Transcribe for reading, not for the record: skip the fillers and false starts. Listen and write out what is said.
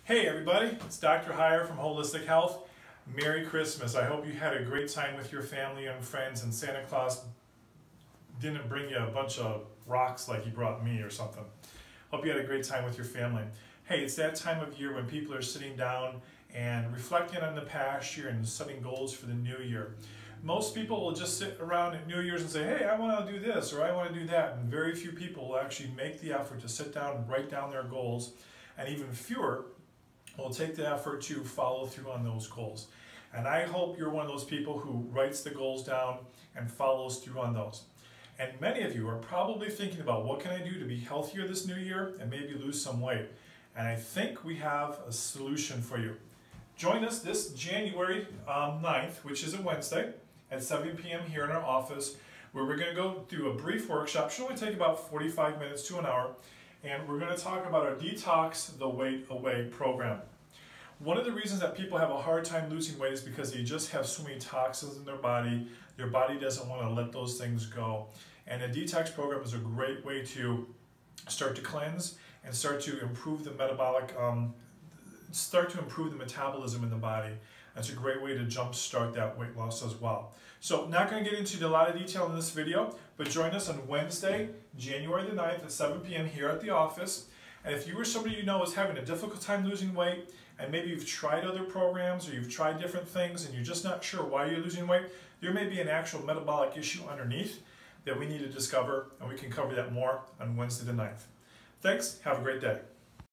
Hey everybody, it's Dr. Heyer from Holistic Health. Merry Christmas. I hope you had a great time with your family and friends and Santa Claus didn't bring you a bunch of rocks like he brought me or something. Hope you had a great time with your family. Hey, it's that time of year when people are sitting down and reflecting on the past year and setting goals for the new year. Most people will just sit around at New Year's and say, hey, I want to do this or I want to do that, and very few people will actually make the effort to sit down and write down their goals, and even fewer will take the effort to follow through on those goals. And I hope you're one of those people who writes the goals down and follows through on those. And many of you are probably thinking about what can I do to be healthier this new year and maybe lose some weight. And I think we have a solution for you. Join us this January 9th, which is a Wednesday, at 7 p.m. here in our office, where we're going to go through a brief workshop. It should only take about 45 minutes to an hour. And we're going to talk about our Detox the Weight Away program. One of the reasons that people have a hard time losing weight is because they just have so many toxins in their body. Their body doesn't want to let those things go. And a detox program is a great way to start to cleanse and start to improve the metabolic, metabolism in the body. That's a great way to jumpstart that weight loss as well. So, not going to get into a lot of detail in this video, but join us on Wednesday, January the 9th at 7 p.m. here at the office. And if you or somebody you know is having a difficult time losing weight, and maybe you've tried other programs or you've tried different things and you're just not sure why you're losing weight, there may be an actual metabolic issue underneath that we need to discover, and we can cover that more on Wednesday the 9th. Thanks, have a great day.